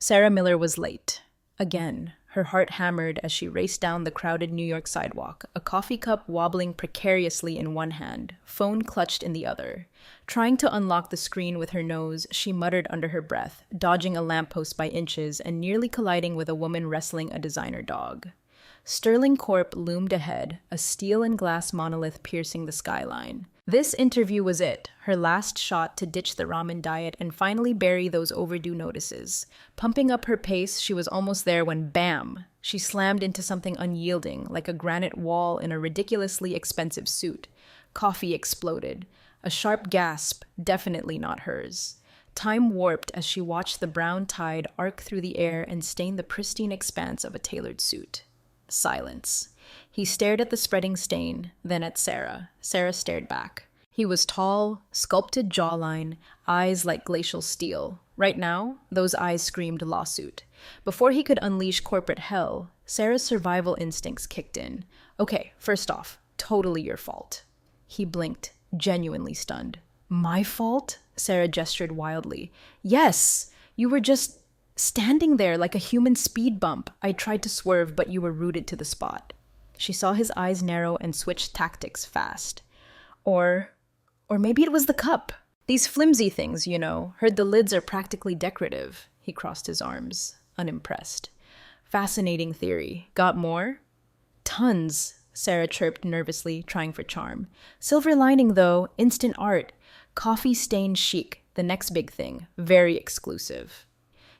Sarah Miller was late. Again, her heart hammered as she raced down the crowded New York sidewalk, a coffee cup wobbling precariously in one hand, phone clutched in the other. Trying to unlock the screen with her nose, she muttered under her breath, dodging a lamppost by inches and nearly colliding with a woman wrestling a designer dog. Sterling Corp loomed ahead, a steel and glass monolith piercing the skyline. This interview was it, her last shot to ditch the ramen diet and finally bury those overdue notices. Pumping up her pace, she was almost there when bam! She slammed into something unyielding, like a granite wall in a ridiculously expensive suit. Coffee exploded. A sharp gasp, definitely not hers. Time warped as she watched the brown tide arc through the air and stain the pristine expanse of a tailored suit. Silence. He stared at the spreading stain, then at Sarah. Sarah stared back. He was tall, sculpted jawline, eyes like glacial steel. Right now, those eyes screamed lawsuit. Before he could unleash corporate hell, Sarah's survival instincts kicked in. Okay, first off, totally your fault. He blinked, genuinely stunned. My fault? Sarah gestured wildly. Yes, you were just standing there like a human speed bump. I tried to swerve, but you were rooted to the spot. She saw his eyes narrow and switched tactics fast. Or maybe it was the cup. These flimsy things, heard the lids are practically decorative. He crossed his arms, unimpressed. Fascinating theory. Got more? Tons, Sarah chirped nervously, trying for charm. Silver lining, though, instant art. Coffee-stained chic, the next big thing. Very exclusive.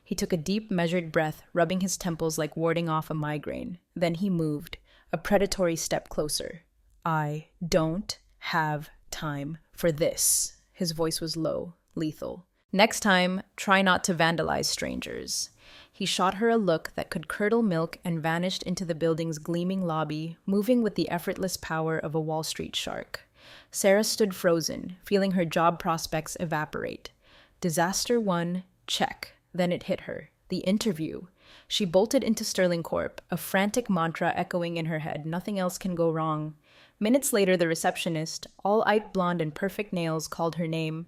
He took a deep, measured breath, rubbing his temples like warding off a migraine. Then he moved, a predatory step closer. I don't have time for this. His voice was low, lethal. Next time, try not to vandalize strangers. He shot her a look that could curdle milk and vanished into the building's gleaming lobby, moving with the effortless power of a Wall Street shark. Sarah stood frozen, feeling her job prospects evaporate. Disaster 1, check. Then it hit her. The interview. She bolted into Sterling Corp, a frantic mantra echoing in her head, nothing else can go wrong. Minutes later, the receptionist, all-eyed blonde and perfect nails, called her name.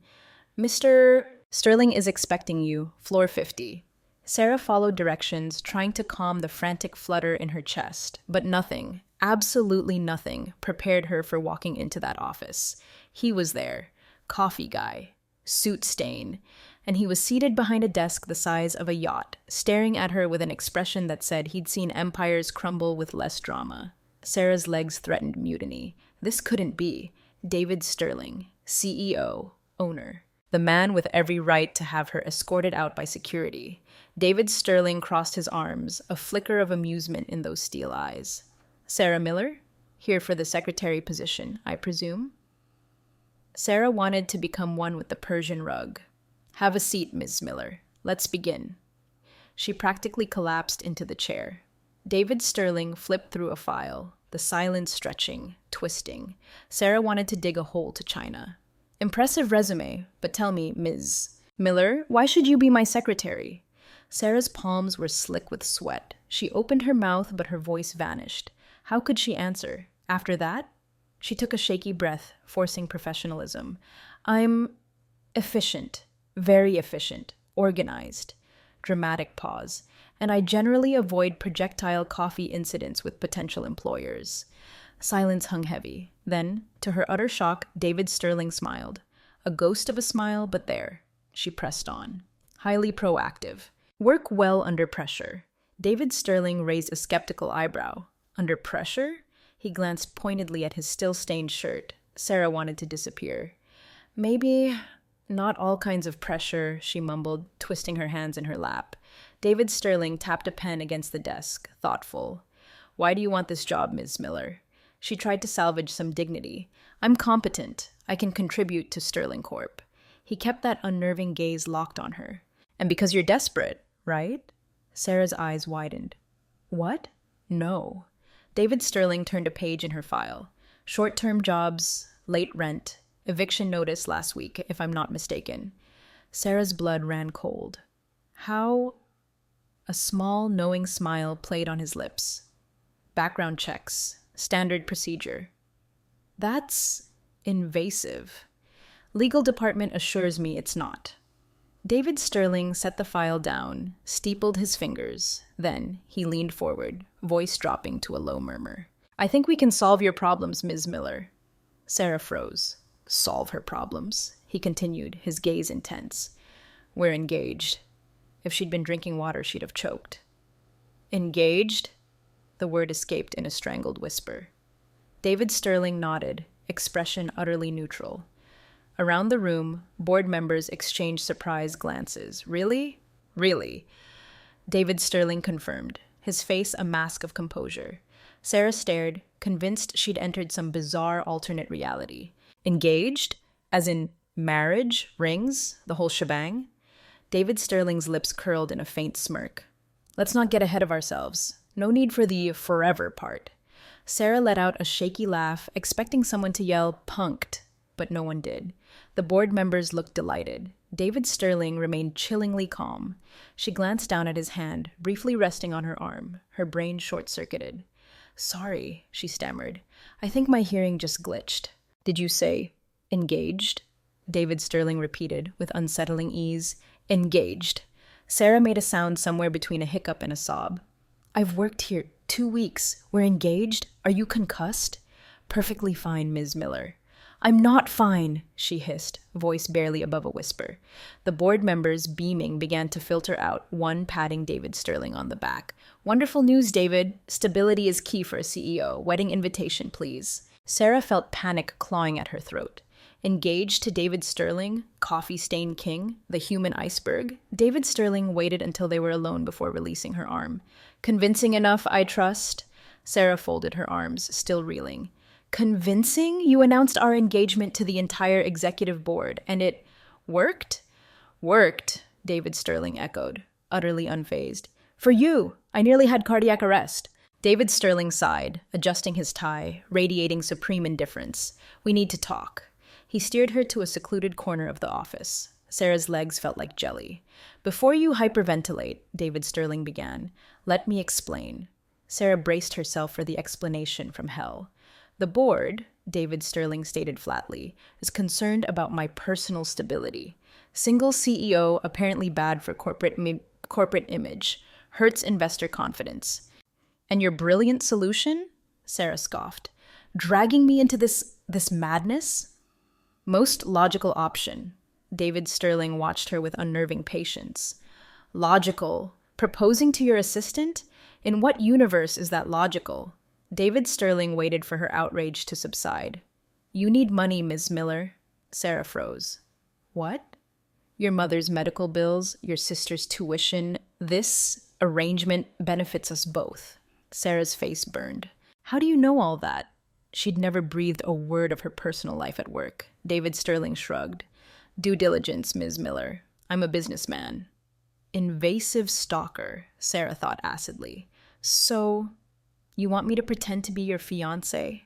Mr. Sterling is expecting you, floor 50. Sarah followed directions, trying to calm the frantic flutter in her chest, but nothing, absolutely nothing, prepared her for walking into that office. He was there. Coffee guy. Suit stain. And he was seated behind a desk the size of a yacht, staring at her with an expression that said he'd seen empires crumble with less drama. Sarah's legs threatened mutiny. This couldn't be. David Sterling, CEO, owner. The man with every right to have her escorted out by security. David Sterling crossed his arms, a flicker of amusement in those steel eyes. Sarah Miller? Here for the secretary position, I presume? Sarah wanted to become one with the Persian rug. Have a seat, Ms. Miller. Let's begin. She practically collapsed into the chair. David Sterling flipped through a file, the silence stretching, twisting. Sarah wanted to dig a hole to China. Impressive resume, but tell me, Ms. Miller, why should you be my secretary? Sarah's palms were slick with sweat. She opened her mouth, but her voice vanished. How could she answer? After that? She took a shaky breath, forcing professionalism. I'm efficient, very efficient, organized. Dramatic pause. And I generally avoid projectile coffee incidents with potential employers. Silence hung heavy. Then, to her utter shock, David Sterling smiled. A ghost of a smile, but there. She pressed on. Highly proactive. Work well under pressure. David Sterling raised a skeptical eyebrow. Under pressure? He glanced pointedly at his still-stained shirt. Sarah wanted to disappear. Maybe not all kinds of pressure, she mumbled, twisting her hands in her lap. David Sterling tapped a pen against the desk, thoughtful. Why do you want this job, Ms. Miller? She tried to salvage some dignity. I'm competent. I can contribute to Sterling Corp. He kept that unnerving gaze locked on her. And because you're desperate, right? Sarah's eyes widened. What? No. David Sterling turned a page in her file. Short-term jobs, late rent, eviction notice last week, if I'm not mistaken. Sarah's blood ran cold. How? A small, knowing smile played on his lips. Background checks. Standard procedure. That's invasive. Legal department assures me it's not. David Sterling set the file down, steepled his fingers. Then he leaned forward, voice dropping to a low murmur. I think we can solve your problems, Ms. Miller. Sarah froze. Solve her problems, he continued, his gaze intense. We're engaged. If she'd been drinking water, she'd have choked. Engaged? The word escaped in a strangled whisper. David Sterling nodded, expression utterly neutral. Around the room, board members exchanged surprised glances. Really? Really? David Sterling confirmed, his face a mask of composure. Sarah stared, convinced she'd entered some bizarre alternate reality. Engaged? As in marriage, rings, the whole shebang? David Sterling's lips curled in a faint smirk. Let's not get ahead of ourselves. No need for the forever part. Sarah let out a shaky laugh, expecting someone to yell, punked, but no one did. The board members looked delighted. David Sterling remained chillingly calm. She glanced down at his hand, briefly resting on her arm, her brain short-circuited. Sorry, she stammered. I think my hearing just glitched. Did you say engaged? David Sterling repeated with unsettling ease. Engaged. Sarah made a sound somewhere between a hiccup and a sob. I've worked here 2 weeks. We're engaged? Are you concussed? Perfectly fine, Ms. Miller. I'm not fine, she hissed, voice barely above a whisper. The board members, beaming, began to filter out, one patting David Sterling on the back. Wonderful news, David. Stability is key for a CEO. Wedding invitation, please. Sarah felt panic clawing at her throat. Engaged to David Sterling, coffee-stained king, the human iceberg, David Sterling waited until they were alone before releasing her arm. Convincing enough, I trust? Sarah folded her arms, still reeling. Convincing? You announced our engagement to the entire executive board, and it worked? Worked, David Sterling echoed, utterly unfazed. For you, I nearly had cardiac arrest. David Sterling sighed, adjusting his tie, radiating supreme indifference. We need to talk. He steered her to a secluded corner of the office. Sarah's legs felt like jelly. Before you hyperventilate, David Sterling began, let me explain. Sarah braced herself for the explanation from hell. The board, David Sterling stated flatly, is concerned about my personal stability. Single CEO apparently bad for corporate image, hurts investor confidence. And your brilliant solution? Sarah scoffed. Dragging me into this madness? Most logical option. David Sterling watched her with unnerving patience. Logical. Proposing to your assistant? In what universe is that logical? David Sterling waited for her outrage to subside. You need money, Ms. Miller. Sarah froze. What? Your mother's medical bills, your sister's tuition. This arrangement benefits us both. Sarah's face burned. How do you know all that? She'd never breathed a word of her personal life at work. David Sterling shrugged. Due diligence, Ms. Miller. I'm a businessman. Invasive stalker, Sarah thought acidly. So, you want me to pretend to be your fiancé?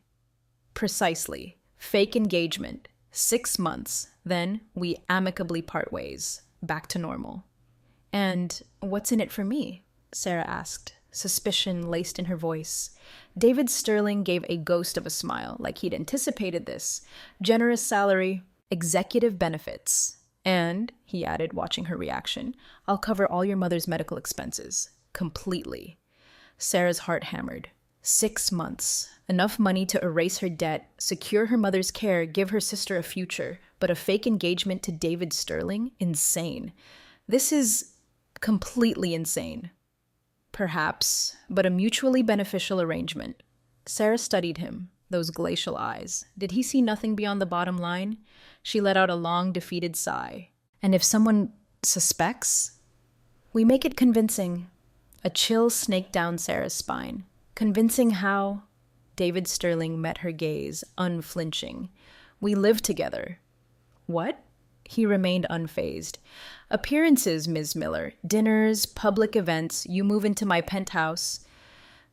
Precisely. Fake engagement. 6 months. Then we amicably part ways. Back to normal. And what's in it for me? Sarah asked, suspicion laced in her voice. David Sterling gave a ghost of a smile, like he'd anticipated this. Generous salary, executive benefits. And, he added, watching her reaction, I'll cover all your mother's medical expenses. Completely. Sarah's heart hammered. 6 months. Enough money to erase her debt, secure her mother's care, give her sister a future. But a fake engagement to David Sterling? Insane. This is completely insane. Perhaps, but a mutually beneficial arrangement. Sarah studied him, those glacial eyes. Did he see nothing beyond the bottom line? She let out a long, defeated sigh. And if someone suspects? We make it convincing. A chill snaked down Sarah's spine. Convincing how? David Sterling met her gaze, unflinching. We live together. What? He remained unfazed. Appearances, Ms. Miller. Dinners, public events. You move into my penthouse.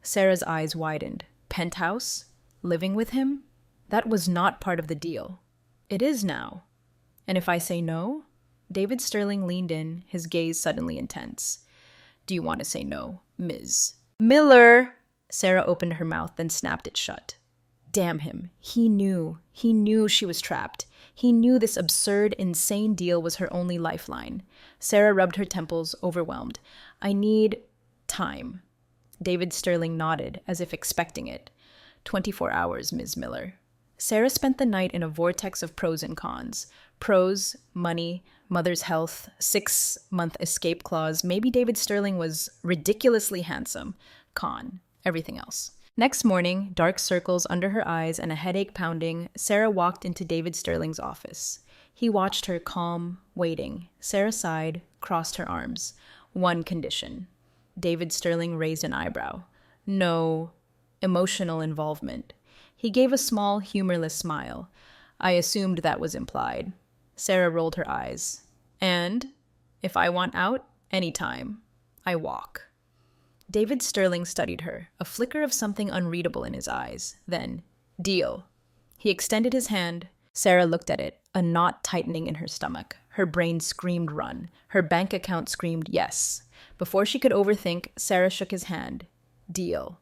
Sarah's eyes widened. Penthouse? Living with him? That was not part of the deal. It is now. And if I say no? David Sterling leaned in, his gaze suddenly intense. Do you want to say no, Ms. Miller? Sarah opened her mouth, then snapped it shut. Damn him. He knew. He knew she was trapped. He knew this absurd, insane deal was her only lifeline. Sarah rubbed her temples, overwhelmed. I need time. David Sterling nodded, as if expecting it. 24 hours, Ms. Miller. Sarah spent the night in a vortex of pros and cons. Pros, money, mother's health, 6-month escape clause. Maybe David Sterling was ridiculously handsome. Con, everything else. Next morning, dark circles under her eyes and a headache pounding, Sarah walked into David Sterling's office. He watched her calm, waiting. Sarah sighed, crossed her arms. One condition. David Sterling raised an eyebrow. No emotional involvement. He gave a small, humorless smile. I assumed that was implied. Sarah rolled her eyes. And, if I want out, anytime. I walk. David Sterling studied her, a flicker of something unreadable in his eyes. Then, deal. He extended his hand. Sarah looked at it, a knot tightening in her stomach. Her brain screamed run. Her bank account screamed yes. Before she could overthink, Sarah shook his hand. Deal.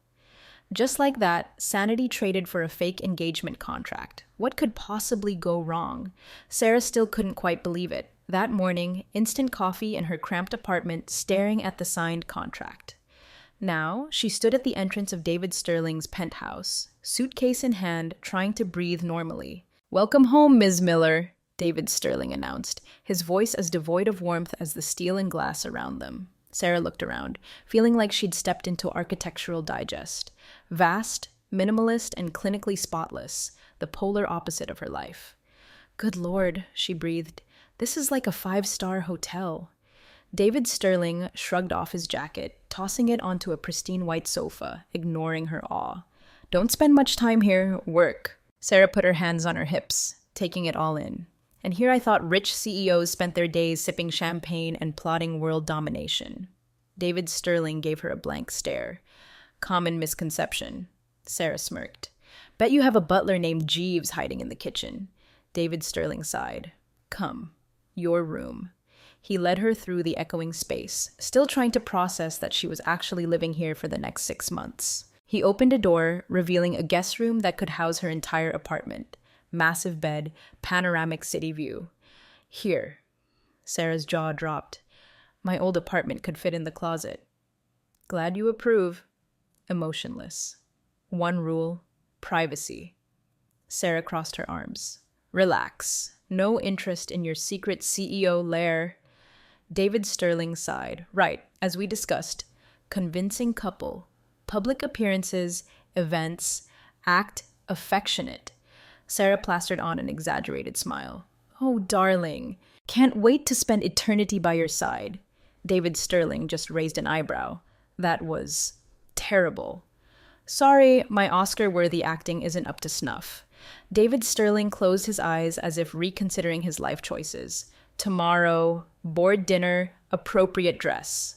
Just like that, sanity traded for a fake engagement contract. What could possibly go wrong? Sarah still couldn't quite believe it. That morning, instant coffee in her cramped apartment, staring at the signed contract. Now, she stood at the entrance of David Sterling's penthouse, suitcase in hand, trying to breathe normally. Welcome home, Ms. Miller, David Sterling announced, his voice as devoid of warmth as the steel and glass around them. Sarah looked around, feeling like she'd stepped into Architectural Digest. Vast, minimalist, and clinically spotless, the polar opposite of her life. Good Lord, she breathed. This is like a 5-star hotel. David Sterling shrugged off his jacket, tossing it onto a pristine white sofa, ignoring her awe. Don't spend much time here, work. Sarah put her hands on her hips, taking it all in. And here I thought rich CEOs spent their days sipping champagne and plotting world domination. David Sterling gave her a blank stare. Common misconception. Sarah smirked. Bet you have a butler named Jeeves hiding in the kitchen. David Sterling sighed. Come. Your room. He led her through the echoing space, still trying to process that she was actually living here for the next 6 months. He opened a door, revealing a guest room that could house her entire apartment. Massive bed, panoramic city view. Here. Sarah's jaw dropped. My old apartment could fit in the closet. Glad you approve. Emotionless. One rule, privacy. Sarah crossed her arms. Relax. No interest in your secret CEO lair. David Sterling sighed. Right, as we discussed. Convincing couple. Public appearances, events, act affectionate. Sarah plastered on an exaggerated smile. Oh, darling. Can't wait to spend eternity by your side. David Sterling just raised an eyebrow. That was terrible. Sorry, my Oscar-worthy acting isn't up to snuff. David Sterling closed his eyes as if reconsidering his life choices. Tomorrow, board dinner, appropriate dress.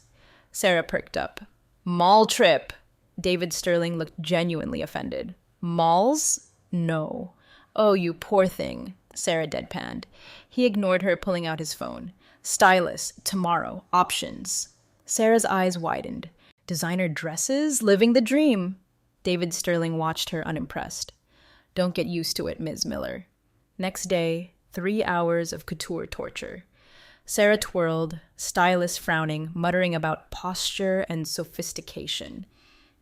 Sarah perked up. Mall trip. David Sterling looked genuinely offended. Malls? No. Oh, you poor thing, Sarah deadpanned. He ignored her, pulling out his phone. Stylist, tomorrow, options. Sarah's eyes widened. Designer dresses? Living the dream. David Sterling watched her unimpressed. Don't get used to it, Ms. Miller. Next day, 3 hours of couture torture. Sarah twirled, stylist frowning, muttering about posture and sophistication.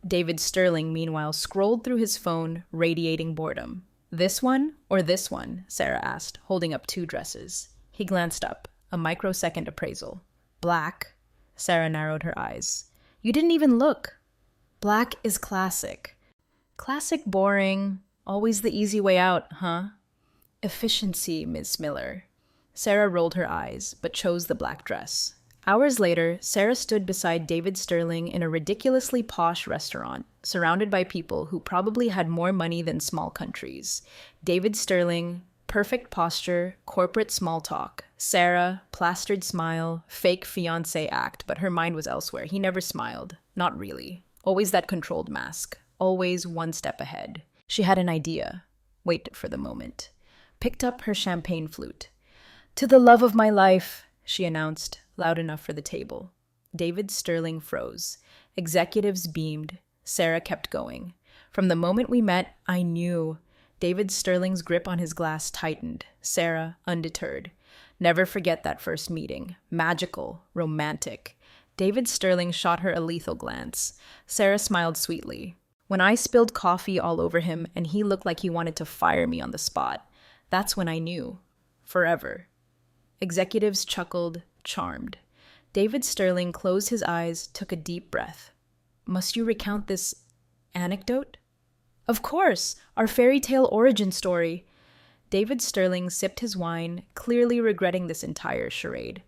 David Sterling, meanwhile, scrolled through his phone, radiating boredom. This one or this one? Sarah asked, holding up 2 dresses. He glanced up, a microsecond appraisal. Black. Sarah narrowed her eyes. You didn't even look. Black is classic. Classic boring. Always the easy way out, huh? Efficiency, Miss Miller. Sarah rolled her eyes, but chose the black dress. Hours later, Sarah stood beside David Sterling in a ridiculously posh restaurant, surrounded by people who probably had more money than small countries. David Sterling, perfect posture, corporate small talk. Sarah, plastered smile, fake fiancé act, but her mind was elsewhere. He never smiled. Not really. Always that controlled mask. Always one step ahead. She had an idea. Waited for the moment. Picked up her champagne flute. To the love of my life, she announced, loud enough for the table. David Sterling froze. Executives beamed. Sarah kept going. From the moment we met, I knew. David Sterling's grip on his glass tightened. Sarah, undeterred. Never forget that first meeting. Magical, romantic. David Sterling shot her a lethal glance. Sarah smiled sweetly. When I spilled coffee all over him and he looked like he wanted to fire me on the spot, that's when I knew. Forever. Executives chuckled, charmed. David Sterling closed his eyes, took a deep breath. Must you recount this anecdote? Of course, our fairy tale origin story. David Sterling sipped his wine, clearly regretting this entire charade.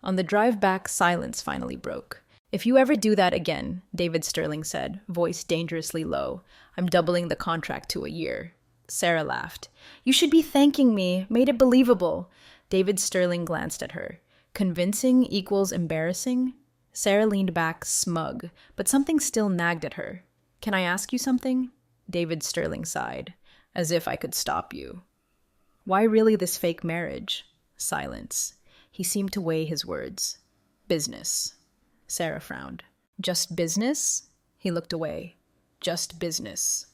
On the drive back, silence finally broke. If you ever do that again, David Sterling said, voice dangerously low, I'm doubling the contract to a year. Sarah laughed. You should be thanking me. Made it believable. David Sterling glanced at her. Convincing equals embarrassing? Sarah leaned back, smug, but something still nagged at her. Can I ask you something? David Sterling sighed. As if I could stop you. Why really this fake marriage? Silence. He seemed to weigh his words. Business. Sarah frowned. Just business? He looked away. Just business.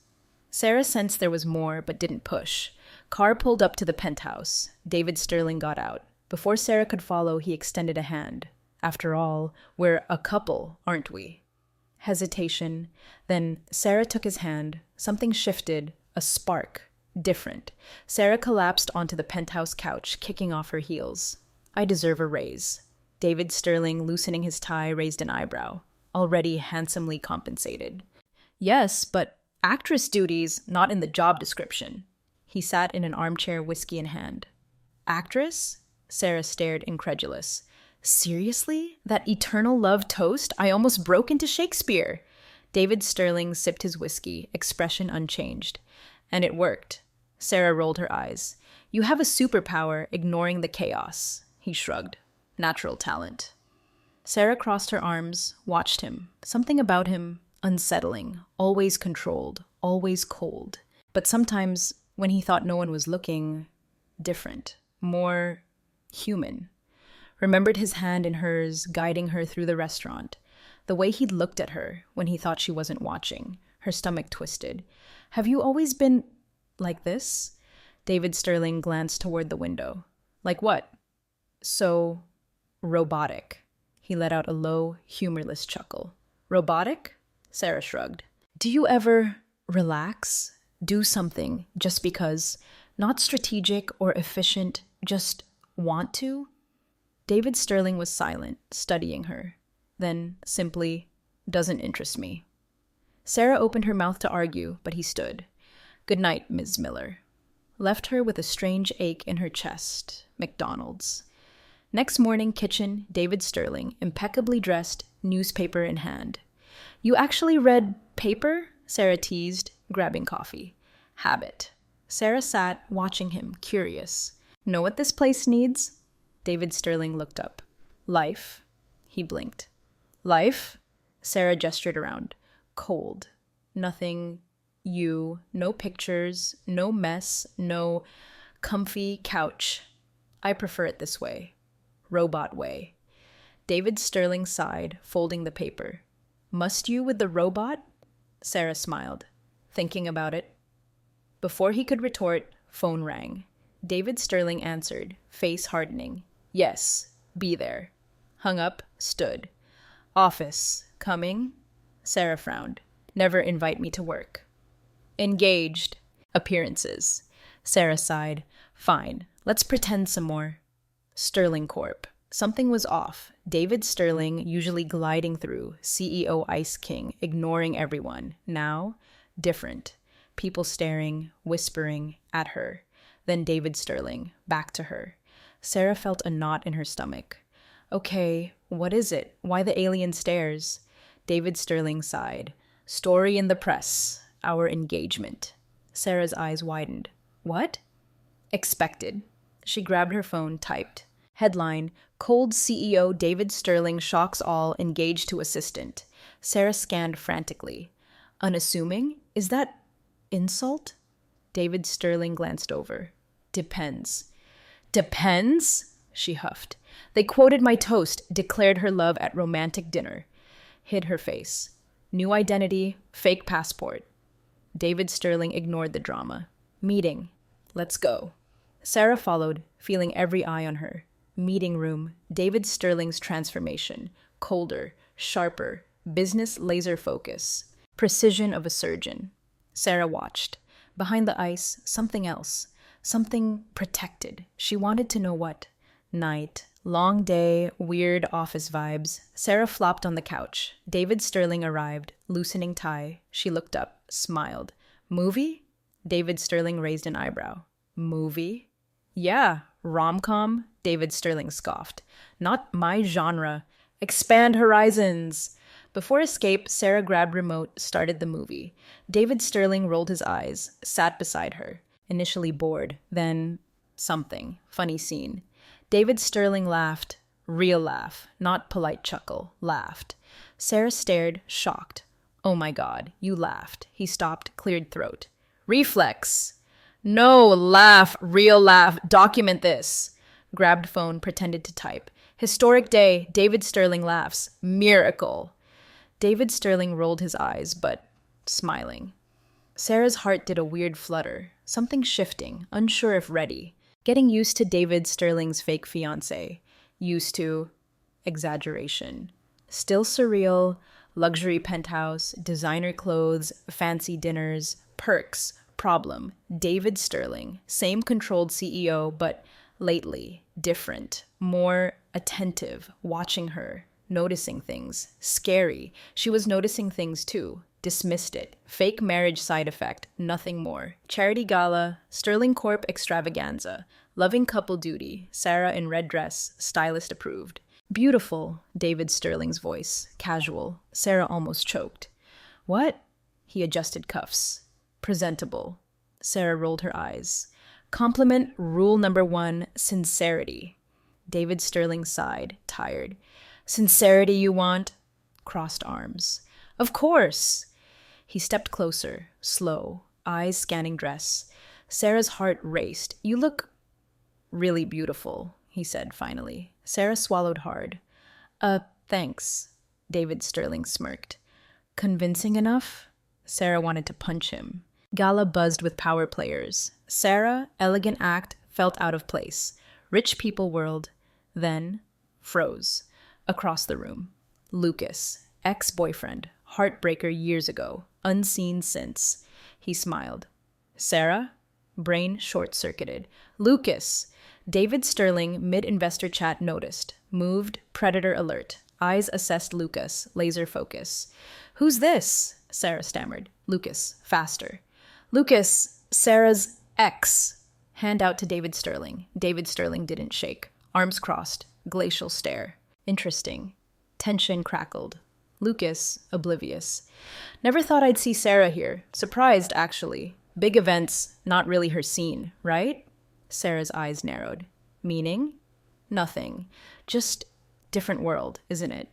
Sarah sensed there was more, but didn't push. Car pulled up to the penthouse. David Sterling got out. Before Sarah could follow, he extended a hand. After all, we're a couple, aren't we? Hesitation. Then Sarah took his hand. Something shifted. A spark. Different. Sarah collapsed onto the penthouse couch, kicking off her heels. I deserve a raise. David Sterling, loosening his tie, raised an eyebrow. Already handsomely compensated. Yes, but actress duties, not in the job description. He sat in an armchair, whiskey in hand. Actress? Sarah stared, incredulous. Seriously? That eternal love toast? I almost broke into Shakespeare. David Sterling sipped his whiskey, expression unchanged. And it worked. Sarah rolled her eyes. You have a superpower, ignoring the chaos. He shrugged. Natural talent. Sarah crossed her arms, watched him. Something about him, unsettling, always controlled, always cold. But sometimes, when he thought no one was looking, different, more human. Remembered his hand in hers, guiding her through the restaurant. The way he'd looked at her when he thought she wasn't watching. Her stomach twisted. Have you always been like this? David Sterling glanced toward the window. Like what? So robotic. He let out a low, humorless chuckle. Robotic? Sarah shrugged. Do you ever relax? Do something just because? Not strategic or efficient, just want to? David Sterling was silent, studying her. Then, simply, doesn't interest me. Sarah opened her mouth to argue, but he stood. Good night, Ms. Miller. Left her with a strange ache in her chest. McDonald's. Next morning, kitchen, David Sterling, impeccably dressed, newspaper in hand. You actually read paper? Sarah teased, grabbing coffee. Habit. Sarah sat, watching him, curious. Know what this place needs? David Sterling looked up. Life. He blinked. Life? Sarah gestured around. Cold. Nothing. You. No pictures. No mess. No comfy couch. I prefer it this way. Robot way. David Sterling sighed, folding the paper. Must you with the robot? Sarah smiled, thinking about it. Before he could retort, phone rang. David Sterling answered, face hardening. Yes, be there. Hung up, stood. Office, coming? Sarah frowned. Never invite me to work. Engaged. Appearances. Sarah sighed. Fine, let's pretend some more. Sterling Corp. Something was off. David Sterling, usually gliding through, CEO Ice King, ignoring everyone. Now, different. People staring, whispering, at her. Then David Sterling, back to her. Sarah felt a knot in her stomach. Okay, what is it? Why the alien stares? David Sterling sighed. Story in the press. Our engagement. Sarah's eyes widened. What? Expected. She grabbed her phone, typed. Headline, Cold CEO David Sterling shocks all, engaged to assistant. Sarah scanned frantically. Unassuming? Is that insult? David Sterling glanced over. Depends. Depends? She huffed. They quoted my toast, declared her love at romantic dinner. Hid her face. New identity, fake passport. David Sterling ignored the drama. Meeting. Let's go. Sarah followed, feeling every eye on her. Meeting room. David Sterling's transformation. Colder, sharper, business laser focus. Precision of a surgeon. Sarah watched. Behind the ice, something else. Something protected. She wanted to know what. Night. Long day, weird office vibes. Sarah flopped on the couch. David Sterling arrived, loosening tie. She looked up, smiled. Movie? David Sterling raised an eyebrow. Movie? Yeah, rom-com, David Sterling scoffed. Not my genre. Expand horizons. Before escape, Sarah grabbed remote, started the movie. David Sterling rolled his eyes, sat beside her. Initially bored, then something. Funny scene. David Sterling laughed. Real laugh, not polite chuckle. Laughed. Sarah stared, shocked. Oh my God, you laughed. He stopped, cleared throat. Reflex. No, laugh, real laugh. Document this. Grabbed phone, pretended to type. Historic day, David Sterling laughs. Miracle. David Sterling rolled his eyes, but smiling. Sarah's heart did a weird flutter. Something shifting, unsure if ready. Getting used to David Sterling's fake fiancé. Used to exaggeration. Still surreal, luxury penthouse, designer clothes, fancy dinners, perks. Problem. David Sterling. Same controlled CEO, but lately, different. More attentive, watching her, noticing things. Scary. She was noticing things too. Dismissed it. Fake marriage side effect. Nothing more. Charity gala. Sterling Corp extravaganza. Loving couple duty. Sarah in red dress. Stylist approved. Beautiful. David Sterling's voice. Casual. Sarah almost choked. What? He adjusted cuffs. Presentable. Sarah rolled her eyes. Compliment rule number 1, sincerity. David Sterling sighed, tired. Sincerity you want? Crossed arms. Of course. He stepped closer, slow, eyes scanning dress. Sarah's heart raced. You look really beautiful, he said finally. Sarah swallowed hard. Thanks. David Sterling smirked. Convincing enough? Sarah wanted to punch him. Gala buzzed with power players. Sarah, elegant act, felt out of place. Rich people world. Then froze. Across the room. Lucas, ex-boyfriend, heartbreaker years ago, unseen since. He smiled. Sarah? Brain short-circuited. Lucas! David Sterling, mid-investor chat noticed. Moved, predator alert. Eyes assessed Lucas, laser focus. Who's this? Sarah stammered. Lucas, faster. Lucas, Sarah's ex. Hand out to David Sterling. David Sterling didn't shake. Arms crossed. Glacial stare. Interesting. Tension crackled. Lucas, oblivious. Never thought I'd see Sarah here. Surprised, actually. Big events, not really her scene, right? Sarah's eyes narrowed. Meaning? Nothing. Just different world, isn't it?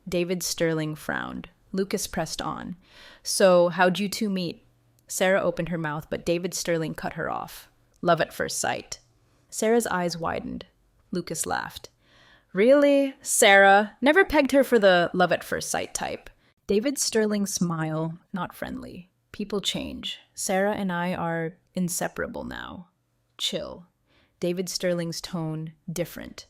David Sterling frowned. Lucas pressed on. So, how'd you two meet? Sarah opened her mouth, but David Sterling cut her off. Love at first sight. Sarah's eyes widened. Lucas laughed. Really? Sarah? Never pegged her for the love at first sight type. David Sterling's smile, not friendly. People change. Sarah and I are inseparable now. Chill. David Sterling's tone, different.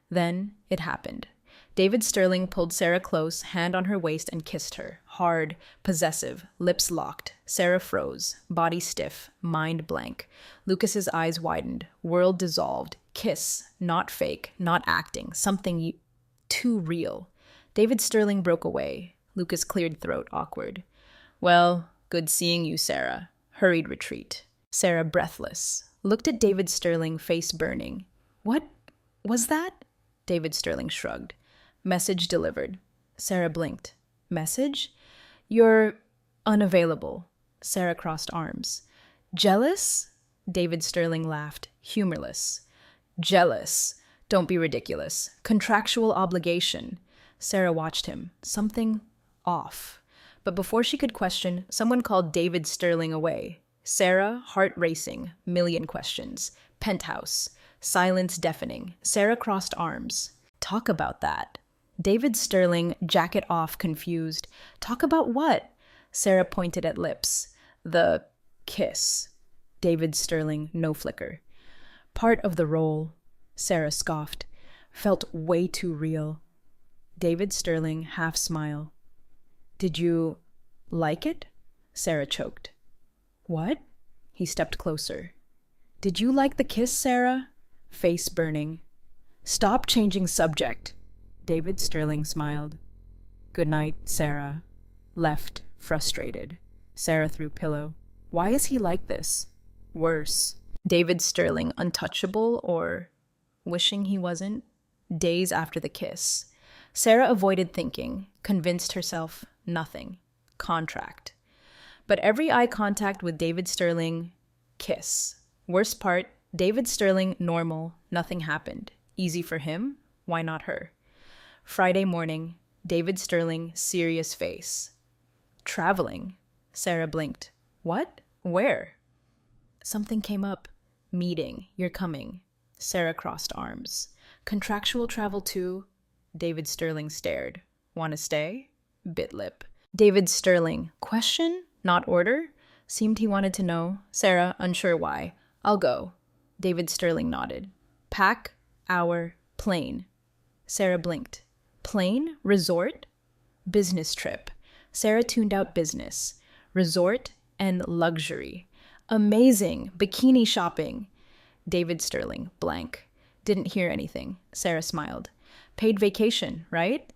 Then it happened. David Sterling pulled Sarah close, hand on her waist, and kissed her. Hard, possessive, lips locked. Sarah froze, body stiff, mind blank. Lucas's eyes widened, world dissolved. Kiss, not fake, not acting, something too real. David Sterling broke away. Lucas cleared throat, awkward. Well, good seeing you, Sarah. Hurried retreat. Sarah, breathless, looked at David Sterling, face burning. What was that? David Sterling shrugged. Message delivered. Sarah blinked. Message? You're unavailable. Sarah crossed arms. Jealous? David Sterling laughed, humorless. Jealous. Don't be ridiculous. Contractual obligation. Sarah watched him. Something off. But before she could question, someone called David Sterling away. Sarah, heart racing, million questions. Penthouse. Silence deafening. Sarah crossed arms. Talk about that. David Sterling, jacket off, confused. Talk about what? Sarah pointed at lips. The kiss. David Sterling, no flicker. Part of the role, Sarah scoffed. Felt way too real. David Sterling, half smile. Did you like it? Sarah choked. What? He stepped closer. Did you like the kiss, Sarah? Face burning. Stop changing subject. David Sterling smiled. Good night, Sarah. Left, frustrated. Sarah threw pillow. Why is he like this? Worse. David Sterling, untouchable or wishing he wasn't? Days after the kiss. Sarah avoided thinking, convinced herself nothing. Contract. But every eye contact with David Sterling, kiss. Worst part, David Sterling, normal, nothing happened. Easy for him, why not her? Friday morning, David Sterling, serious face. Traveling. Sarah blinked. What? Where? Something came up. Meeting. You're coming. Sarah crossed arms. Contractual travel too? David Sterling stared. Want to stay? Bit lip. David Sterling. Question? Not order? Seemed he wanted to know. Sarah, unsure why. I'll go. David Sterling nodded. Pack, hour, plane. Sarah blinked. Plane? Resort? Business trip. Sarah tuned out business. Resort and luxury. Amazing. Bikini shopping. David Sterling, blank. Didn't hear anything. Sarah smiled. Paid vacation, right?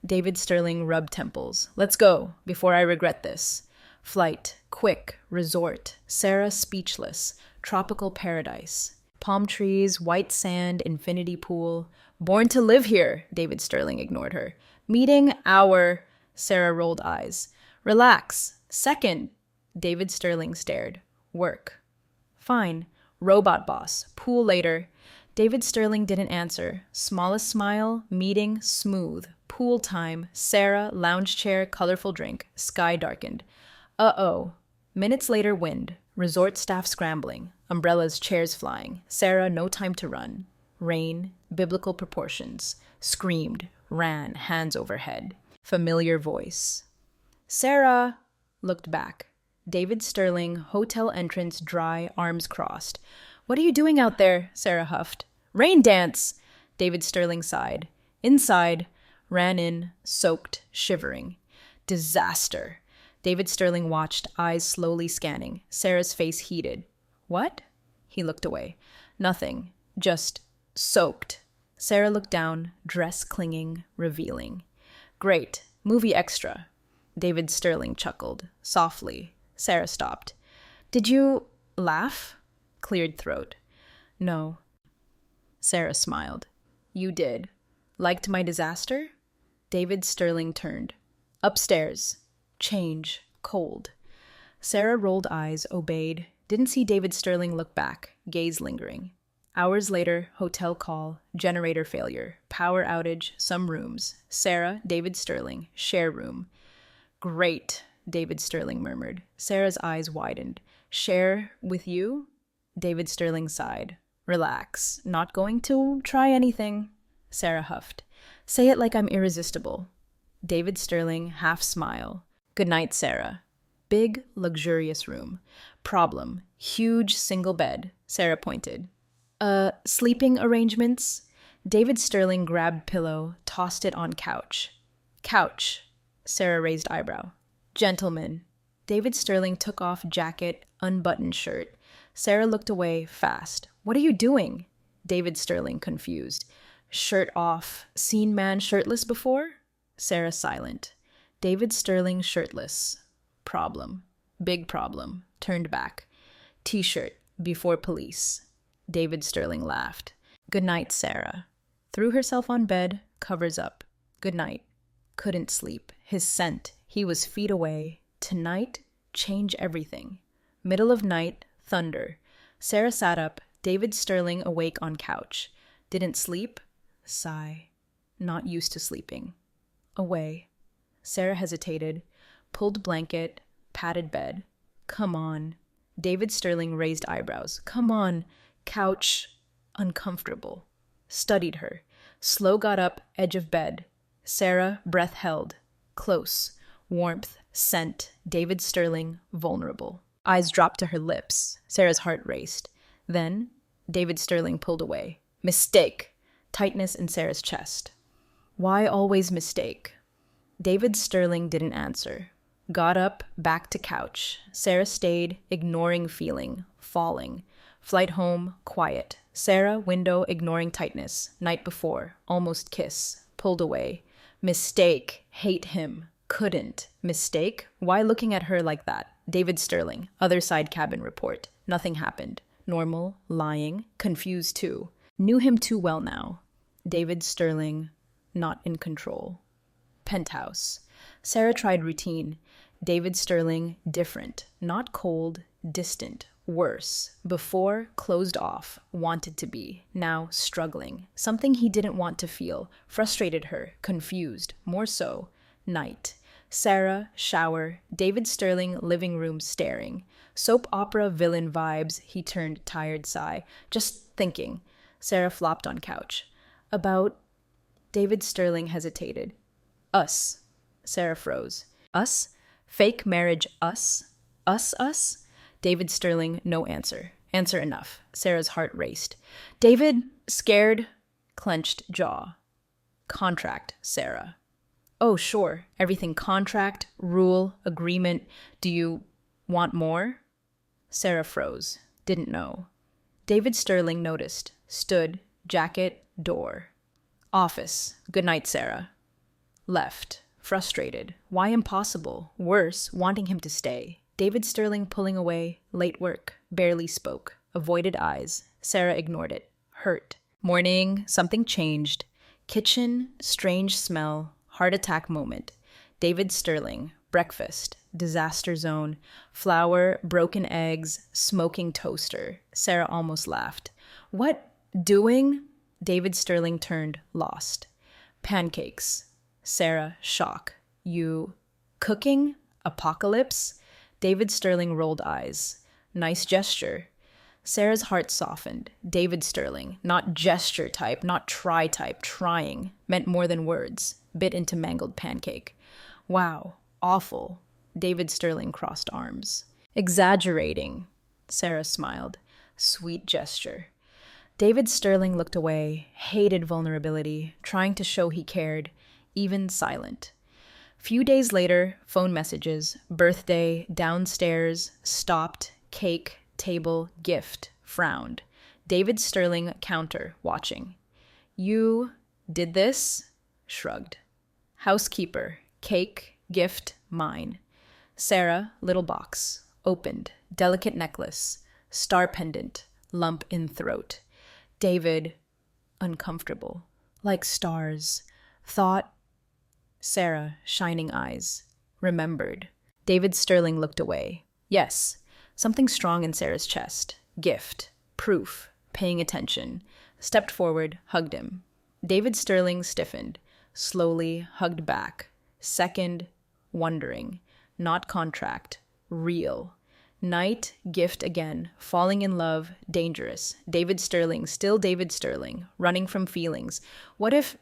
David Sterling rubbed temples. Let's go, before I regret this. Flight, quick, resort. Sarah speechless. Tropical paradise. Palm trees, white sand, infinity pool. Born to live here, David Sterling ignored her. Meeting, hour. Sarah rolled eyes. Relax. Second. David Sterling stared. Work. Fine. Robot boss. Pool later. David Sterling didn't answer. Smallest smile. Meeting. Smooth. Pool time. Sarah. Lounge chair. Colorful drink. Sky darkened. Uh-oh. Minutes later, wind. Resort staff scrambling. Umbrellas, chairs flying. Sarah, no time to run. Rain. Biblical proportions. Screamed. Ran. Hands overhead. Familiar voice. Sarah! Looked back. David Sterling, hotel entrance, dry, arms crossed. What are you doing out there? Sarah huffed. Rain dance! David Sterling sighed. Inside. Ran in, soaked, shivering. Disaster. David Sterling watched, eyes slowly scanning. Sarah's face heated. What? He looked away. Nothing. Just soaked. Sarah looked down, dress clinging, revealing. Great. Movie extra. David Sterling chuckled, softly. Sarah stopped. Did you laugh? Cleared throat. No. Sarah smiled. You did. Liked my disaster? David Sterling turned. Upstairs. Change. Cold. Sarah rolled eyes, obeyed. Didn't see David Sterling look back, gaze lingering. Hours later, hotel call, generator failure, power outage, some rooms. Sarah, David Sterling, share room. Great, David Sterling murmured. Sarah's eyes widened. Share with you? David Sterling sighed. Relax. Not going to try anything. Sarah huffed. Say it like I'm irresistible. David Sterling, half smile. Good night, Sarah. Big, luxurious room. Problem. Huge single bed. Sarah pointed. Sleeping arrangements? David Sterling grabbed pillow, tossed it on couch. Couch. Sarah raised eyebrow. Gentleman. David Sterling took off jacket, unbuttoned shirt. Sarah looked away, fast. What are you doing? David Sterling, confused. Shirt off. Seen man shirtless before? Sarah silent. David Sterling shirtless. Problem. Big problem. Turned back. T-shirt. Before police. David Sterling laughed. Good night, Sarah. Threw herself on bed, covers up. Good night. Couldn't sleep. His scent. He was feet away. Tonight, change everything. Middle of night, thunder. Sarah sat up. David Sterling awake on couch. Didn't sleep? Sigh. Not used to sleeping. Away. Sarah hesitated. Pulled blanket. Patted bed. Come on. David Sterling raised eyebrows. Come on. Couch. Uncomfortable. Studied her. Slow got up, edge of bed. Sarah, breath held. Close. Warmth. Scent. David Sterling, vulnerable. Eyes dropped to her lips. Sarah's heart raced. Then, David Sterling pulled away. Mistake! Tightness in Sarah's chest. Why always mistake? David Sterling didn't answer. Got up, back to couch. Sarah stayed, ignoring feeling, falling. Flight home, quiet. Sarah, window, ignoring tightness. Night before, almost kiss. Pulled away. Mistake. Hate him. Couldn't. Mistake? Why looking at her like that? David Sterling, other side cabin report. Nothing happened. Normal, lying, confused too. Knew him too well now. David Sterling, not in control. Penthouse. Sarah tried routine. David Sterling, different. Not cold, distant. Worse. Before, closed off. Wanted to be. Now, struggling. Something he didn't want to feel. Frustrated her. Confused. More so. Night. Sarah, shower. David Sterling, living room, staring. Soap opera villain vibes. He turned tired sigh. Just thinking. Sarah flopped on couch. About... David Sterling hesitated. Us. Sarah froze. Us? Fake marriage us? Us? David Sterling, no answer. Answer enough. Sarah's heart raced. David, scared, clenched jaw. Contract, Sarah. Oh, sure. Everything contract, rule, agreement. Do you want more? Sarah froze. Didn't know. David Sterling noticed. Stood, jacket, door. Office. Good night, Sarah. Left. Frustrated. Why impossible? Worse, wanting him to stay. David Sterling pulling away. Late work. Barely spoke. Avoided eyes. Sarah ignored it. Hurt. Morning. Something changed. Kitchen. Strange smell. Heart attack moment. David Sterling. Breakfast. Disaster zone. Flour. Broken eggs. Smoking toaster. Sarah almost laughed. What? Doing? David Sterling turned. Lost. Pancakes. Sarah, shock. You cooking? Apocalypse? David Sterling rolled eyes. Nice gesture. Sarah's heart softened. David Sterling, not gesture type, not try type, trying, meant more than words. Bit into mangled pancake. Wow, awful. David Sterling crossed arms. Exaggerating. Sarah smiled. Sweet gesture. David Sterling looked away, hated vulnerability, trying to show he cared. Even silent. Few days later, phone messages, birthday, downstairs, stopped, cake, table, gift, frowned. David Sterling counter, watching. You did this? Shrugged. Housekeeper, cake, gift, mine. Sarah, little box, opened, delicate necklace, star pendant, lump in throat. David, uncomfortable, like stars, thought. Sarah, shining eyes. Remembered. David Sterling looked away. Yes, something strong in Sarah's chest. Gift. Proof. Paying attention. Stepped forward, hugged him. David Sterling stiffened. Slowly hugged back. Second, wondering. Not contract. Real. Night, gift again. Falling in love, dangerous. David Sterling, still David Sterling. Running from feelings. What if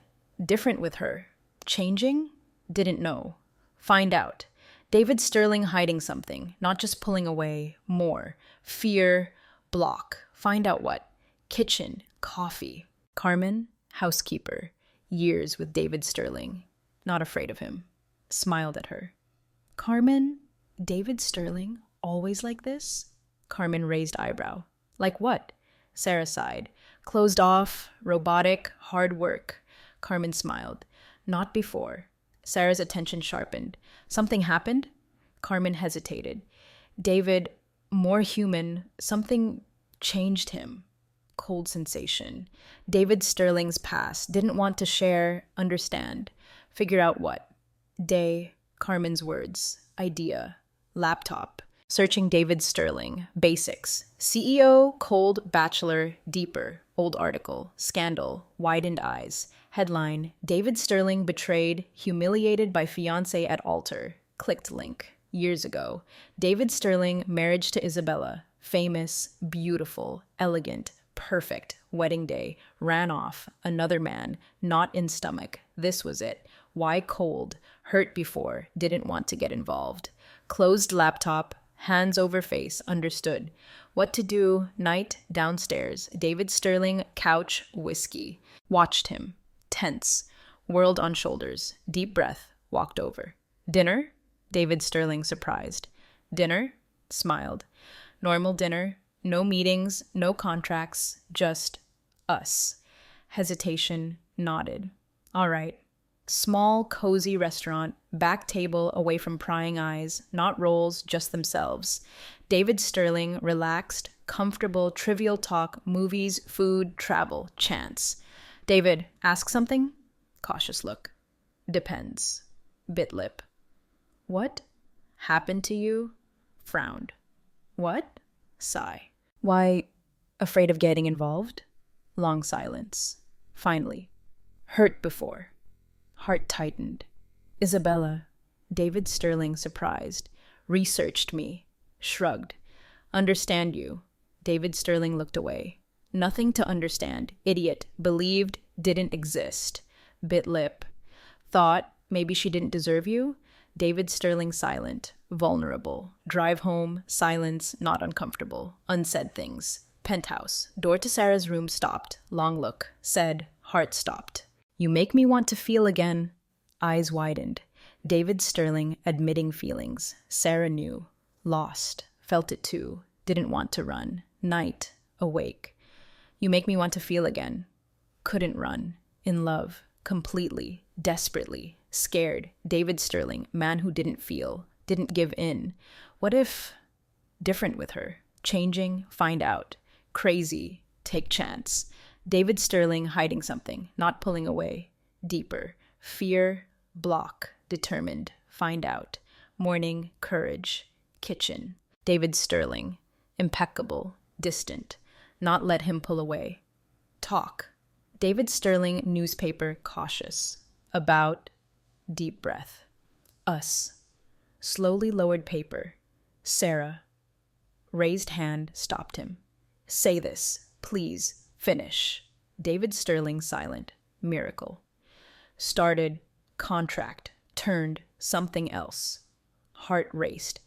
different with her? Changing? Didn't know. Find out. David Sterling hiding something, not just pulling away. More. Fear. Block. Find out what. Kitchen. Coffee. Carmen. Housekeeper. Years with David Sterling. Not afraid of him. Smiled at her. Carmen? David Sterling? Always like this? Carmen raised eyebrow. Like what? Sarah sighed. Closed off. Robotic. Hard work. Carmen smiled. Not before. Sarah's attention sharpened. Something happened? Carmen hesitated. David, more human, something changed him. Cold sensation. David Sterling's past. Didn't want to share, understand. Figure out what. Day, Carmen's words. Idea. Laptop. Searching David Sterling. Basics. CEO, cold, bachelor, deeper. Old article. Scandal. Widened eyes. Headline, David Sterling betrayed, humiliated by fiancé at altar. Clicked link. Years ago. David Sterling, marriage to Isabella. Famous, beautiful, elegant, perfect. Wedding day. Ran off. Another man. Not in stomach. This was it. Why cold? Hurt before. Didn't want to get involved. Closed laptop. Hands over face, understood. What to do, night, downstairs. David Sterling, couch, whiskey. Watched him. Tense. World on shoulders. Deep breath. Walked over. Dinner? David Sterling, surprised. Dinner? Smiled. Normal dinner. No meetings, no contracts, just us. Hesitation, nodded. All right. Small, cozy restaurant, back table away from prying eyes, not roles, just themselves. David Sterling, relaxed, comfortable, trivial talk, movies, food, travel, chance. David, ask something? Cautious look. Depends. Bit lip. What? Happened to you? Frowned. What? Sigh. Why, afraid of getting involved? Long silence. Finally. Hurt before. Heart tightened. Isabella. David Sterling, surprised. Researched me. Shrugged. Understand you. David Sterling looked away. Nothing to understand. Idiot. Believed. Didn't exist. Bit lip. Thought maybe she didn't deserve you? David Sterling silent, vulnerable. Drive home, silence, not uncomfortable. Unsaid things. Penthouse. Door to Sarah's room stopped. Long look. Said, heart stopped. You make me want to feel again. Eyes widened. David Sterling admitting feelings. Sarah knew. Lost. Felt it too. Didn't want to run. Night. Awake. You make me want to feel again. Couldn't run. In love. Completely. Desperately. Scared. David Sterling, man who didn't feel, didn't give in. What if different with her? Changing, find out. Crazy, take chance. David Sterling hiding something, not pulling away. Deeper. Fear, block, determined, find out. Morning, courage. Kitchen. David Sterling, impeccable, distant, not let him pull away. Talk. David Sterling, newspaper, cautious. About. Deep breath. Us. Slowly lowered paper. Sarah. Raised hand stopped him. Say this, please. Finish. David Sterling silent. Miracle. Started. Contract. Turned. Something else. Heart raced.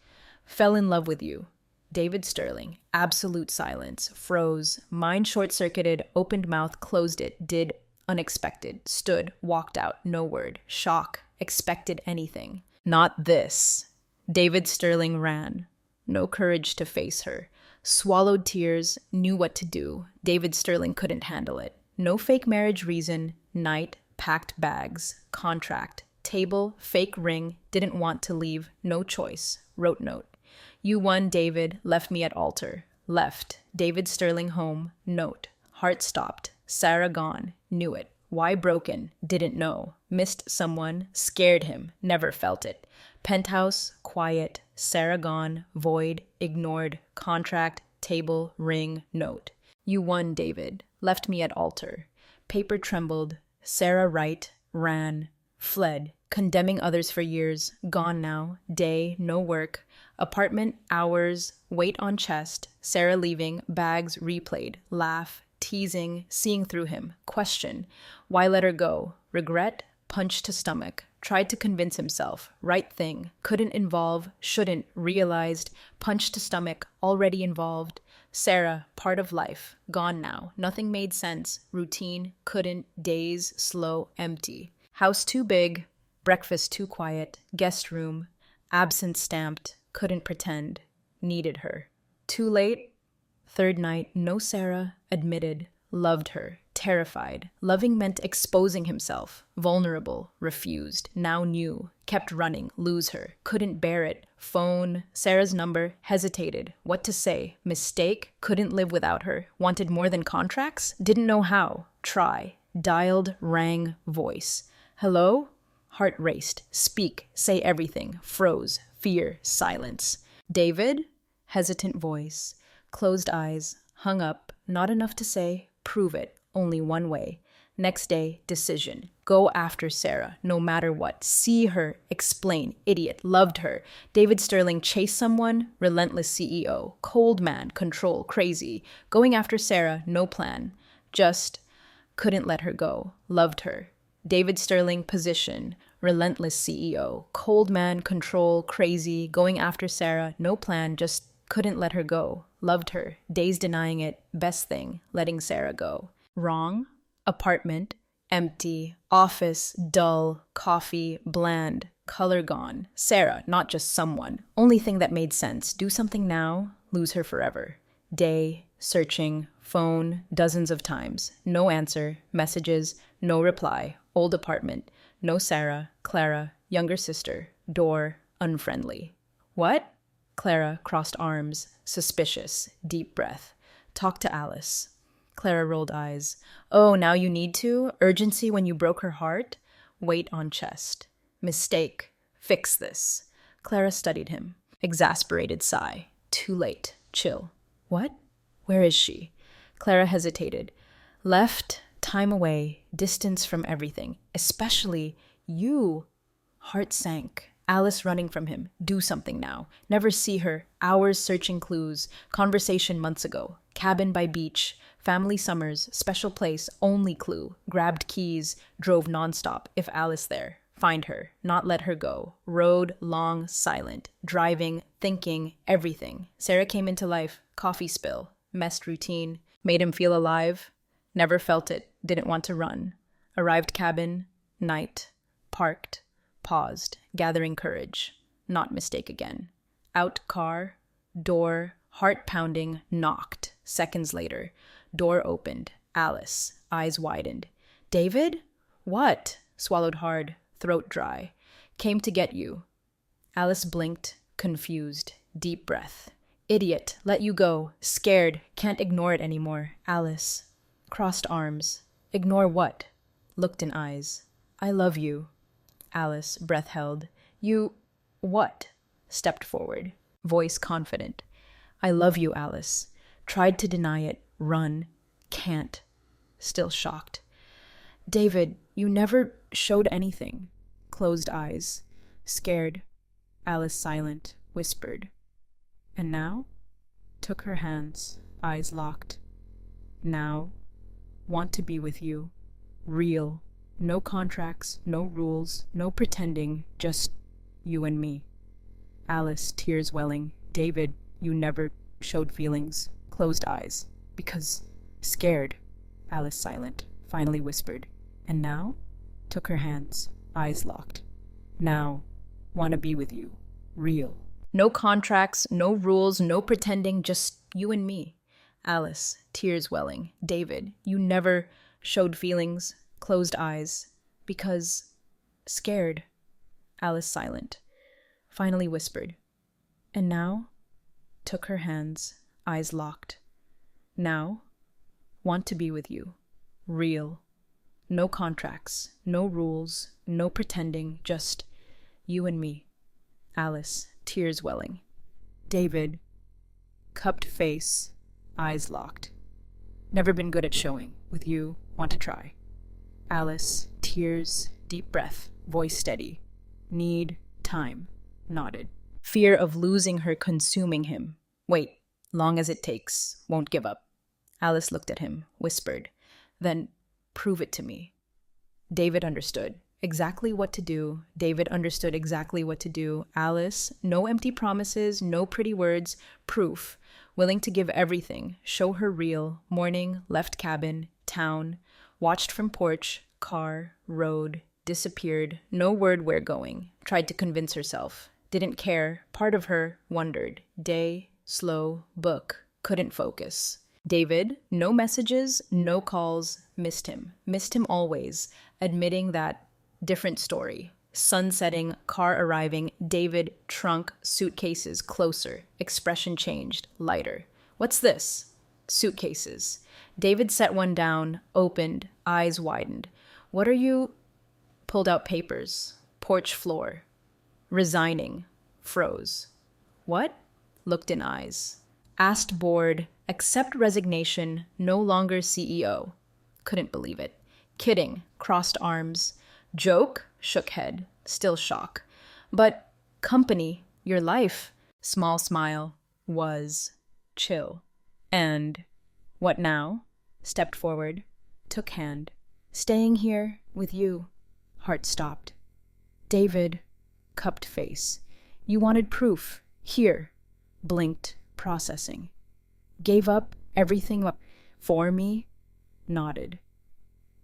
Fell in love with you. David Sterling. Absolute silence. Froze. Mind short-circuited. Opened mouth. Closed it. Did. Unexpected. Stood. Walked out. No word. Shock. Expected anything. Not this. David Sterling ran. No courage to face her. Swallowed tears. Knew what to do. David Sterling couldn't handle it. No fake marriage reason. Night. Packed bags. Contract. Table. Fake ring. Didn't want to leave. No choice. Wrote note. You won, David. Left me at altar. Left. David Sterling home. Note. Heart stopped. Sarah gone. Knew it. Why broken? Didn't know. Missed someone. Scared him. Never felt it. Penthouse. Quiet. Sarah gone. Void. Ignored. Contract. Table. Ring. Note. You won, David. Left me at altar. Paper trembled. Sarah right. Ran. Fled. Condemning others for years. Gone now. Day. No work. Apartment. Hours. Weight on chest. Sarah leaving. Bags replayed. Laugh. Teasing, seeing through him. Question. Why let her go? Regret? Punch to stomach. Tried to convince himself. Right thing. Couldn't involve. Shouldn't. Realized. Punch to stomach. Already involved. Sarah. Part of life. Gone now. Nothing made sense. Routine. Couldn't. Days. Slow. Empty. House too big. Breakfast too quiet. Guest room. Absence stamped. Couldn't pretend. Needed her. Too late. Third night, no Sarah, admitted, loved her, terrified. Loving meant exposing himself, vulnerable, refused, now knew, kept running, lose her, couldn't bear it. Phone, Sarah's number, hesitated, what to say, mistake, couldn't live without her, wanted more than contracts, didn't know how, try, dialed, rang, voice. Hello? Heart raced, speak, say everything, froze, fear, silence. David? Hesitant voice. Closed eyes, hung up, not enough to say, prove it, only one way. Next day, decision. Go after Sarah, no matter what. See her, explain, idiot, loved her. David Sterling chased someone, relentless CEO. Cold man, control, crazy. Going after Sarah, no plan. Just couldn't let her go, loved her. David Sterling position, Relentless CEO. Cold man, control, crazy, going after Sarah, no plan, just couldn't let her go. Loved her, days denying it, best thing, letting Sarah go. Wrong. Apartment, empty. Office, dull. Coffee, bland. Color gone. Sarah, not just someone. Only thing that made sense. Do something now, lose her forever. Day, searching, phone, dozens of times. No answer, messages, no reply. Old apartment, no Sarah, Clara, younger sister. Door, unfriendly. What? Clara crossed arms, suspicious, deep breath. Talk to Alice. Clara rolled eyes. Oh, now you need to? Urgency when you broke her heart? Weight on chest. Mistake. Fix this. Clara studied him. Exasperated sigh. Too late. Chill. What? Where is she? Clara hesitated. Left, time away, distance from everything. Especially you. Heart sank. Alice running from him. Do something now. Never see her. Hours searching clues. Conversation months ago. Cabin by beach. Family summers. Special place. Only clue. Grabbed keys. Drove nonstop. If Alice there. Find her. Not let her go. Road long, silent. Driving, thinking, everything. Sarah came into life. Coffee spill. Messed routine. Made him feel alive. Never felt it. Didn't want to run. Arrived cabin. Night. Parked. Paused, gathering courage. Not mistake again. Out car, door, heart pounding, knocked. Seconds later, door opened. Alice, eyes widened. David? What? Swallowed hard, throat dry. Came to get you. Alice blinked, confused, deep breath. Idiot, let you go. Scared, can't ignore it anymore. Alice, crossed arms. Ignore what? Looked in eyes. I love you. Alice, breath held. You... what? Stepped forward, voice confident. I love you, Alice. Tried to deny it, run. Can't. Still shocked. David, you never showed anything. Closed eyes. Scared. Alice silent, whispered. And now? Took her hands, eyes locked. Now? Want to be with you. Real. No contracts, no rules, no pretending, just you and me. Alice, tears welling. David, you never showed feelings. Closed eyes. Because scared. Alice silent, finally whispered. And now? Took her hands, eyes locked. Now, wanna be with you. Real. No contracts, no rules, no pretending, just you and me. Alice, tears welling. David, you never showed feelings. Closed eyes. Because scared. Alice silent. Finally whispered. And now? Took her hands, eyes locked. Now? Want to be with you. Real. No contracts, no rules, no pretending, just you and me. Alice, tears welling. David, cupped face, eyes locked. Never been good at showing. With you, want to try. Alice, tears, deep breath, voice steady. Need time. Nodded. Fear of losing her consuming him. Wait, long as it takes. Won't give up. Alice looked at him, whispered. Then, prove it to me. David understood exactly what to do. David understood exactly what to do. Alice, no empty promises, no pretty words. Proof. Willing to give everything. Show her real. Morning, left cabin, town. Watched from porch, car, road, disappeared, no word where going. Tried to convince herself. Didn't care. Part of her wondered. Day, slow, book. Couldn't focus. David, no messages, no calls. Missed him. Missed him always. Admitting that different story. Sun setting, car arriving. David, trunk, suitcases, closer. Expression changed, lighter. What's this? Suitcases. David set one down, opened, eyes widened. What are you? Pulled out papers. Porch floor. Resigning. Froze. What? Looked in eyes. Asked bored. Accept resignation. No longer CEO. Couldn't believe it. Kidding. Crossed arms. Joke. Shook head. Still shock. But company. Your life. Small smile. Was. Chill. And what now? Stepped forward. Took hand. Staying here with you. Heart stopped. David, cupped face. You wanted proof. Here. Blinked, processing. Gave up everything for me? Nodded.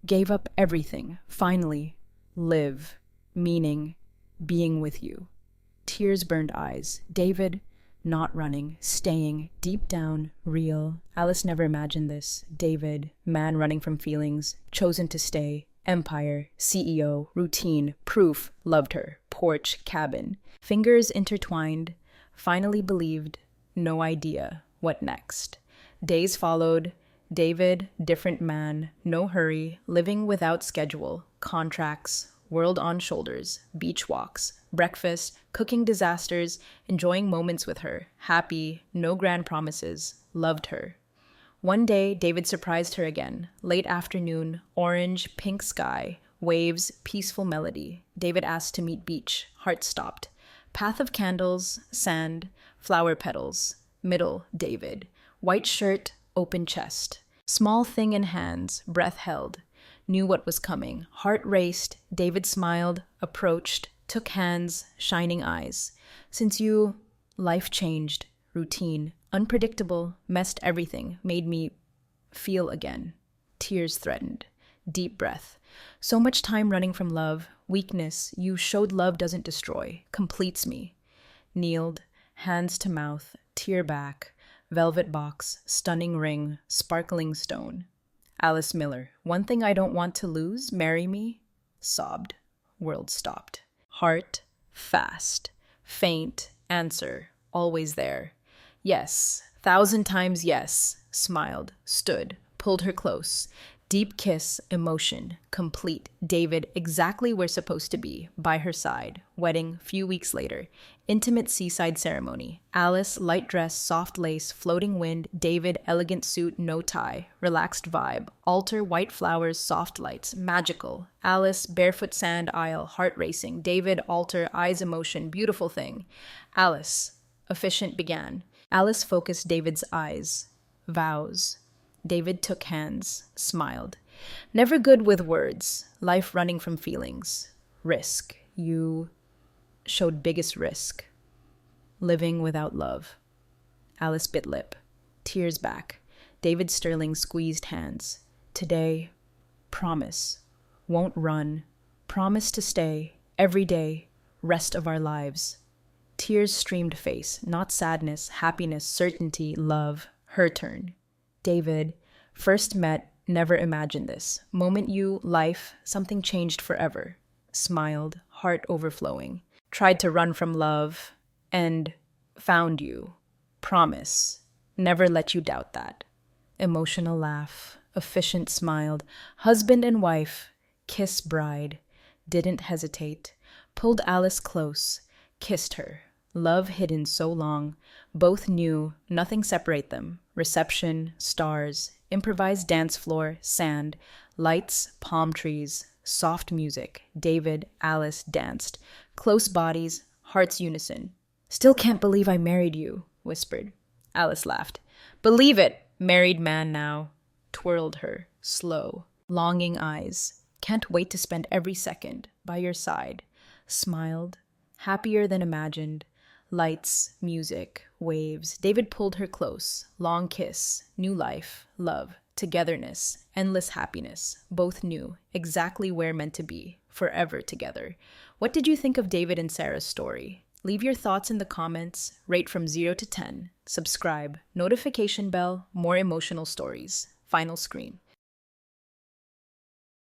Gave up everything, finally. Live. Meaning. Being with you. Tears burned eyes. David, not running, staying, deep down, real. Alice never imagined this. David, man running from feelings, chosen to stay. Empire, CEO, routine, proof, loved her. Porch, cabin. Fingers intertwined. Finally believed. No idea. What next? Days followed. David, different man, no hurry, living without schedule, contracts, world on shoulders, beach walks, breakfast, cooking disasters, enjoying moments with her, happy, no grand promises, loved her. One day, David surprised her again. Late afternoon, orange, pink sky, waves, peaceful melody. David asked to meet beach. Heart stopped. Path of candles, sand, flower petals. Middle, David. White shirt, open chest. Small thing in hands, breath held. Knew what was coming. Heart raced. David smiled, approached, took hands, shining eyes. Since you, life changed. Routine, unpredictable, messed everything, made me feel again. Tears threatened. Deep breath. So much time running from love, weakness, you showed love doesn't destroy, completes me. Kneeled, hands to mouth, tear back, velvet box, stunning ring, sparkling stone. Alice Miller, one thing I don't want to lose, marry me? Sobbed. World stopped. Heart, fast. Faint, answer, always there. Yes, 1,000 times yes. Smiled, stood, pulled her close. Deep kiss, emotion, complete. David, exactly where supposed to be, by her side. Wedding, few weeks later. Intimate seaside ceremony. Alice, light dress, soft lace, floating wind. David, elegant suit, no tie. Relaxed vibe. Altar, white flowers, soft lights. Magical. Alice, barefoot sand aisle, heart racing. David, altar, eyes emotion, beautiful thing. Alice, efficient began. Alice focused David's eyes. Vows. David took hands, smiled. Never good with words. Life running from feelings. Risk. You showed biggest risk. Living without love. Alice bit lip. Tears back. David Sterling squeezed hands. Today, promise. Won't run. Promise to stay. Every day. Rest of our lives. Tears streamed face. Not sadness, happiness, certainty, love. Her turn. David, first met, never imagined this. Moment you, life, something changed forever. Smiled, heart overflowing. Tried to run from love, and found you. Promise, never let you doubt that. Emotional laugh, efficient smiled. Husband and wife, kiss bride. Didn't hesitate. Pulled Alice close, kissed her. Love hidden so long. Both knew nothing separate them. Reception, stars, improvised dance floor, sand, lights, palm trees, soft music. David, Alice danced. Close bodies, hearts unison. Still can't believe I married you, whispered. Alice laughed. Believe it, married man now. Twirled her, slow, longing eyes. Can't wait to spend every second by your side. Smiled, happier than imagined. Lights, music, waves. David pulled her close. Long kiss. New life. Love. Togetherness. Endless happiness. Both knew exactly where meant to be. Forever together. What did you think of David and Sarah's story? Leave your thoughts in the comments. Rate from 0 to 10. Subscribe. Notification bell. More emotional stories. Final scream.